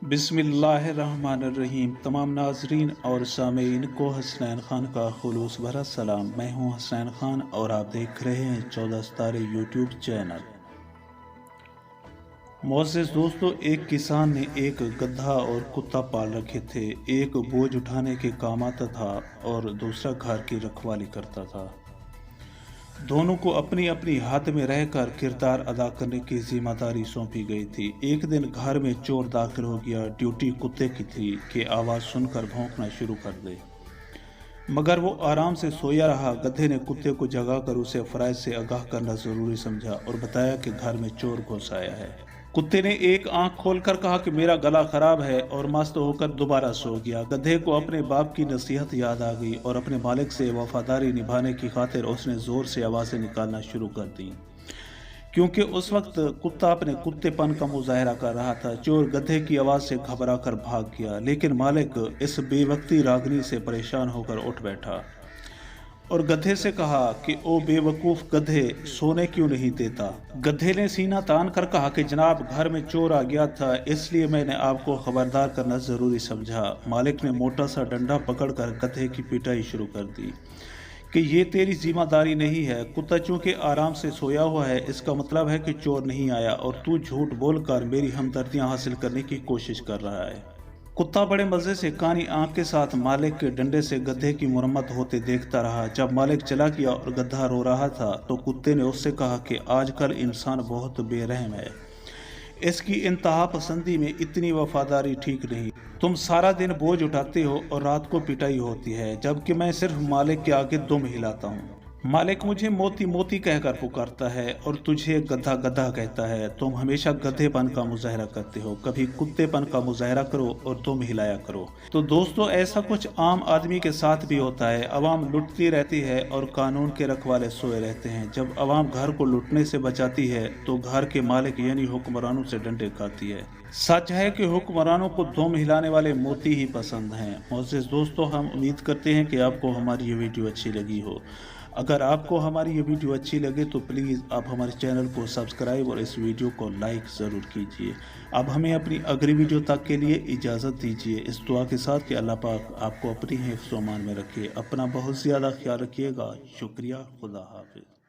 बिस्मिल्लाहिर्रहमानिर्रहीम। तमाम नाजरीन और सामीन को हसनैन खान का खुलूस भरा सलाम। मैं हूं हसनैन खान और आप देख रहे हैं 14 सितारे यूट्यूब चैनल। मोअज़्ज़िज़ दोस्तों, एक किसान ने एक गधा और कुत्ता पाल रखे थे। एक बोझ उठाने के काम आता था और दूसरा घर की रखवाली करता था। दोनों को अपनी अपनी हद में रहकर किरदार अदा करने की जिम्मेदारी सौंपी गई थी। एक दिन घर में चोर दाखिल हो गया। ड्यूटी कुत्ते की थी कि आवाज़ सुनकर भौंकना शुरू कर दे, मगर वो आराम से सोया रहा। गधे ने कुत्ते को जगाकर उसे फ़राइज़ से आगाह करना ज़रूरी समझा और बताया कि घर में चोर घुस आया है। कुत्ते ने एक आंख खोलकर कहा कि मेरा गला खराब है और मस्त होकर दोबारा सो गया। गधे को अपने बाप की नसीहत याद आ गई और अपने मालिक से वफादारी निभाने की खातिर उसने ज़ोर से आवाज़ें निकालना शुरू कर दी, क्योंकि उस वक्त कुत्ता अपने कुत्तेपन का मुजाहरा कर रहा था। चोर गधे की आवाज़ से घबरा कर भाग गया, लेकिन मालिक इस बेवक्ती रागनी से परेशान होकर उठ बैठा और गधे से कहा कि ओ बेवकूफ़ गधे, सोने क्यों नहीं देता। गधे ने सीना तान कर कहा कि जनाब, घर में चोर आ गया था, इसलिए मैंने आपको खबरदार करना ज़रूरी समझा। मालिक ने मोटा सा डंडा पकड़कर गधे की पिटाई शुरू कर दी कि ये तेरी जिम्मेदारी नहीं है। कुत्ता चूंकि आराम से सोया हुआ है, इसका मतलब है कि चोर नहीं आया और तू झूठ बोलकर मेरी हमदर्दियाँ हासिल करने की कोशिश कर रहा है। कुत्ता बड़े मज़े से कानी आंख के साथ मालिक के डंडे से गधे की मुरम्मत होते देखता रहा। जब मालिक चला गया और गधा रो रहा था तो कुत्ते ने उससे कहा कि आजकल इंसान बहुत बेरहम है। इसकी इंतहा पसंदी में इतनी वफादारी ठीक नहीं। तुम सारा दिन बोझ उठाते हो और रात को पिटाई होती है, जबकि मैं सिर्फ मालिक के आगे दुम हिलाता हूँ। मालिक मुझे मोती मोती कहकर पुकारता है और तुझे गधा गधा कहता है। तुम हमेशा गधेपन का मुजाहरा करते हो, कभी कुत्तेपन का मुजाहरा करो और तुम हिलाया करो। तो दोस्तों, ऐसा कुछ आम आदमी के साथ भी होता है। अवाम लुटती रहती है और कानून के रखवाले सोए रहते हैं। जब अवाम घर को लुटने से बचाती है तो घर के मालिक यानी हुक्मरानों से डंडे खाती है। सच है कि हुक्मरानों को दुम हिलाने वाले मोती ही पसंद हैं। मोअज़्ज़िज़ दोस्तों, हम उम्मीद करते हैं कि आपको हमारी ये वीडियो अच्छी लगी हो। अगर आपको हमारी ये वीडियो अच्छी लगे तो प्लीज़ आप हमारे चैनल को सब्सक्राइब और इस वीडियो को लाइक ज़रूर कीजिए। अब हमें अपनी अगली वीडियो तक के लिए इजाज़त दीजिए, इस दुआ के साथ कि अल्लाह पाक आपको अपनी हिफ्ज़-ओ-अमान में रखे। अपना बहुत ज़्यादा ख्याल रखिएगा। शुक्रिया। खुदा हाफ़िज़।